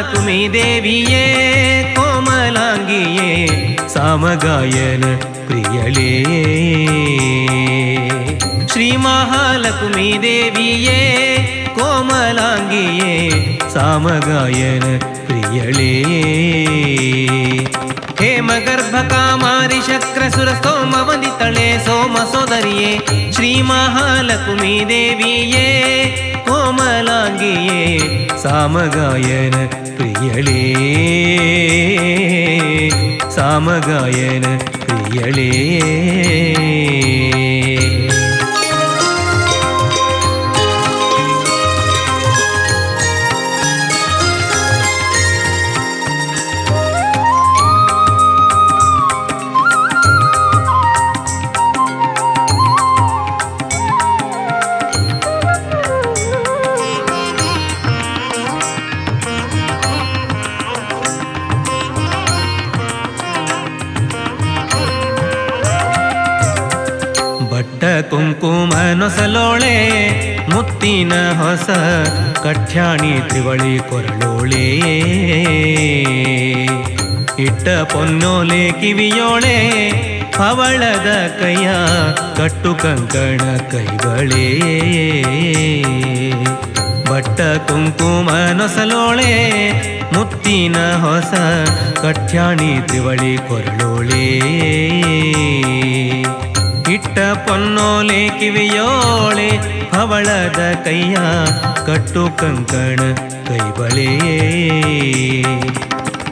ಮಹಾಲಕ್ಷ್ಮೀ ದೇವಿಯೇ ಕೋಮಲಾಂಗಿಯೇ ಸಾಮಗಾಯನ ಪ್ರಿಯಳೇ. ಶ್ರೀ ಮಹಾಲಕ್ಷ್ಮೀ ದೇವಿಯೇ ಕೋಮಲಾಂಗಿಯೇ ಸಾಮಗಾಯನ ಪ್ರಿಯಳೇ. ಹೇಮಗರ್ಭ ಕಾಮಾರಿ ಶಕ್ರಸುರ ಸ್ತೋಮ ವಂದಿತಳೆ ಸೋಮ ಸೋದರಿಯೇ. ಶ್ರೀ ಮಹಾಲಕ್ಷ್ಮೀ ದೇವಿಯೇ ಕೋಮಲಾಂಗಿಯೇ ಸಾಮಗಾಯನ ಪ್ರಿಯಳೇ. ಸಾಮಗಾಯನ ಪ್ರಿಯಳೇ. ಕುಂಕುಮ ನೊಸಲೋಳೆ ಮುತ್ತಿನ ಹೊಸ ಕಠ್ಯಾಣಿ ತ್ರಿವಳಿ ಕೊರಳೋಳೆ. ಇಟ್ಟ ಪೊನ್ನೋಲೆ ಕಿವಿಯೋಳೆ ಹವಳದ ಕೈಯ ಕಟ್ಟು ಕಂಕಣ ಕೈಗಳೇ. ಬಟ್ಟ ಕುಂಕುಮ ನೊಸಲೋಳೆ ಮುತ್ತಿನ ಹೊಸ ಕಠ್ಯಾಣಿ ತ್ರಿವಳಿ ಕೊರಳೋಳೆ. ಇಟ್ಟ ಪೊನ್ನೋಲೆ ಕಿವಿಯೋಳೆ ಹವಳದ ಕೈಯ ಕಟ್ಟು ಕಂಕಣ ಕೈಬಳೆ.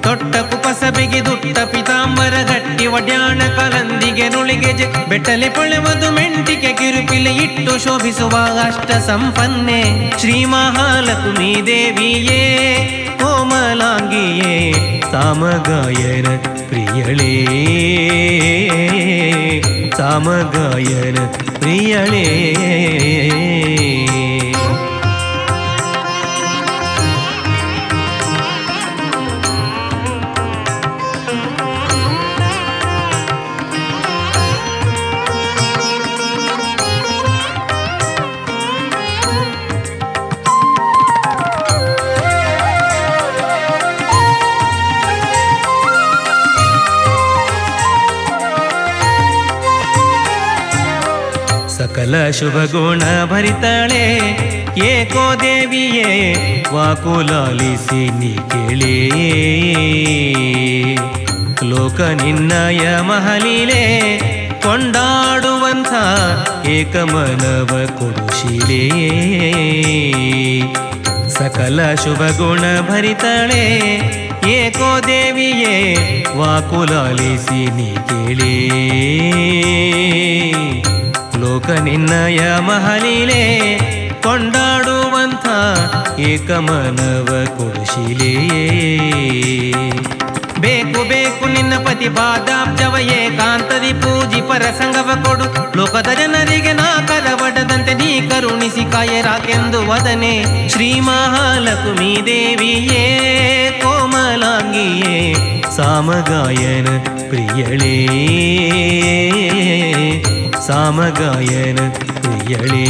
ತೊಟ್ಟ ಕುಪಸ ಬಿಗಿದುಟ್ಟ ಪಿತಾಂಬರ ಗಟ್ಟಿ ಒಡ್ಯಾಣ ಕಲಂದಿಗೆ ನುಳಿಗೆ ಬೆಟ್ಟಲೆ ಪೊಳೆವದು ಮೆಂಟಿಕೆ ಕಿರುಪಿಲೆ ಇಟ್ಟು ಶೋಭಿಸುವ ಅಷ್ಟ ಸಂಪನ್ನೆ. ಶ್ರೀ ಮಹಾಲಕ್ಷ್ಮೀ ದೇವಿಯೇ ಕೋಮಲಾಂಗಿಯೇ ಸಾಮಗಾಯನ ಪ್ರಿಯಳೇ. ಸಾಮಗಾಯನ ಪ್ರಿಯಳೇ. ಸಕಲ ಶುಭ ಗುಣ ಭರಿತಳೆ ಏಕೋ ದೇವಿಯೇ ವಾಕುಲಾಲಿಸಿ ನೀ ಕೇಳೇ. ಲೋಕ ನಿನ್ನಯ ಮಹಲೀಲೆ ಕೊಂಡಾಡುವಂಥ ಏಕಮನವ ಕೊಡುಶೀಲೇ. ಸಕಲ ಶುಭ ಗುಣ ಭರಿತಳೆ ಏಕೋ ದೇವಿಯೇ ವಾಕುಲಾಲಿಸಿ ನೀ ಕೇಳೇ. ಲೋಕ ನಿನ್ನಯ ಮಹಲೀಲೆ ಕೊಂಡಾಡುವಂಥ ಏಕಮನವ ಕೊಡುಶೀಲೇ. ಬೇಕು ಬೇಕು ನಿನ್ನ ಪತಿ ಪಾದಾಬ್ಜವ ಏಕಾಂತದಿ ಪೂಜಿ ಪರಸಂಗವ ಕೊಡು. ಲೋಕದ ಜನರಿಗೆ ನಾ ಕರವಡದಂತೆ ನೀ ಕರುಣಿಸಿ ಕಾಯರಾಕೆಂದು ವದನೆ. ಶ್ರೀ ಮಹಾಲಕ್ಷ್ಮೀ ದೇವಿಯೇ ಕೋಮಲಾಂಗಿಯೇ ಸಾಮಗಾಯನ ಪ್ರಿಯಳೇ. ಸಾಮಗಾಯನ ಪ್ರಿಯಳೇ.